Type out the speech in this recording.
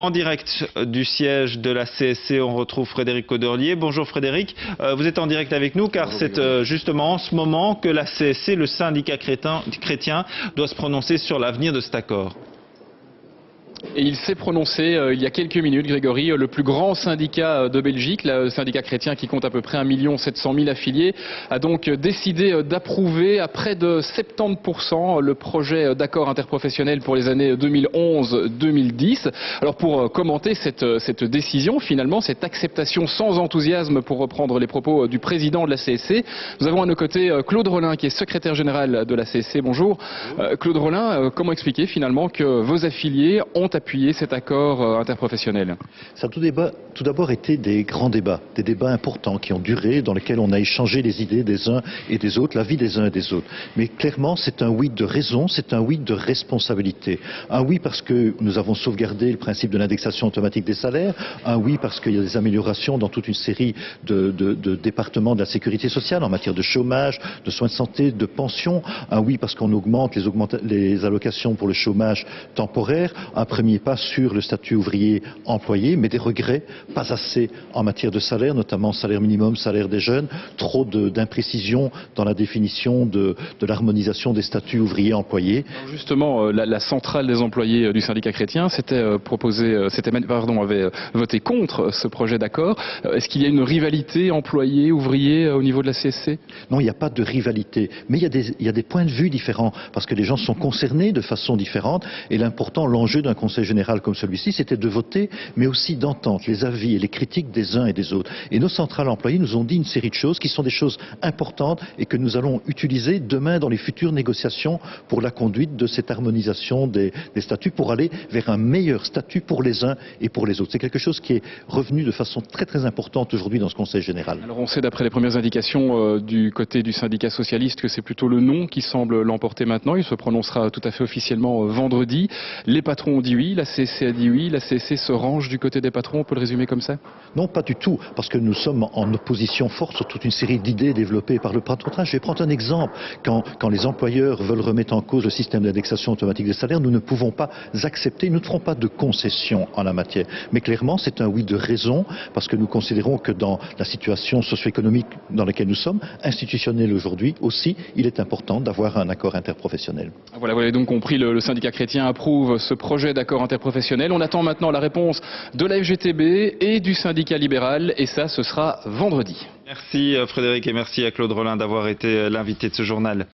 En direct du siège de la CSC, on retrouve Frédéric Cauderlier. Bonjour Frédéric, vous êtes en direct avec nous car c'est justement en ce moment que la CSC, le syndicat chrétien, doit se prononcer sur l'avenir de cet accord. Et il s'est prononcé il y a quelques minutes, Grégory, le plus grand syndicat de Belgique, le syndicat chrétien qui compte à peu près 1 700 000 affiliés, a donc décidé d'approuver à près de 70% le projet d'accord interprofessionnel pour les années 2011-2010. Alors pour commenter cette décision, finalement, cette acceptation sans enthousiasme, pour reprendre les propos du président de la CSC, nous avons à nos côtés Claude Rollin, qui est secrétaire général de la CSC. Bonjour. Claude Rollin, comment expliquer finalement que vos affiliés ont appuyé cet accord interprofessionnel? Ça a tout d'abord été des grands débats, des débats importants qui ont duré, dans lesquels on a échangé les idées des uns et des autres, la vie des uns et des autres. Mais clairement, c'est un oui de raison, c'est un oui de responsabilité. Un oui parce que nous avons sauvegardé le principe de l'indexation automatique des salaires, un oui parce qu'il y a des améliorations dans toute une série de départements de la sécurité sociale en matière de chômage, de soins de santé, de pension, un oui parce qu'on augmente les allocations pour le chômage temporaire, un premier pas sur le statut ouvrier employé, mais des regrets, pas assez en matière de salaire, notamment salaire minimum, salaire des jeunes, trop d'imprécisions dans la définition de l'harmonisation des statuts ouvriers employés. Alors justement, la centrale des employés du syndicat chrétien avait voté contre ce projet d'accord. Est-ce qu'il y a une rivalité employés-ouvriers au niveau de la CSC? Non, il n'y a pas de rivalité, mais il y a des points de vue différents, parce que les gens sont concernés de façon différente, et l'enjeu d'un conseil général comme celui-ci, c'était de voter, mais aussi d'entendre les avis et les critiques des uns et des autres. Et nos centrales employées nous ont dit une série de choses qui sont des choses importantes et que nous allons utiliser demain dans les futures négociations pour la conduite de cette harmonisation des statuts, pour aller vers un meilleur statut pour les uns et pour les autres. C'est quelque chose qui est revenu de façon très très importante aujourd'hui dans ce conseil général. Alors on sait d'après les premières indications du côté du syndicat socialiste que c'est plutôt le non qui semble l'emporter maintenant. Il se prononcera tout à fait officiellement vendredi. Les patrons ont dit oui, la CSC a dit oui, la CSC se range du côté des patrons, on peut le résumer comme ça? Non, pas du tout, parce que nous sommes en opposition forte sur toute une série d'idées développées par le patronage. Je vais prendre un exemple. Quand les employeurs veulent remettre en cause le système d'indexation automatique des salaires, nous ne pouvons pas accepter, nous ne ferons pas de concessions en la matière. Mais clairement, c'est un oui de raison, parce que nous considérons que dans la situation socio-économique dans laquelle nous sommes, institutionnelle aujourd'hui aussi, il est important d'avoir un accord interprofessionnel. Voilà, vous avez donc compris, le syndicat chrétien approuve ce projet d'accord interprofessionnel. On attend maintenant la réponse de la FGTB et du syndicat libéral, et ça, ce sera vendredi. Merci Frédéric et merci à Claude Rollin d'avoir été l'invité de ce journal.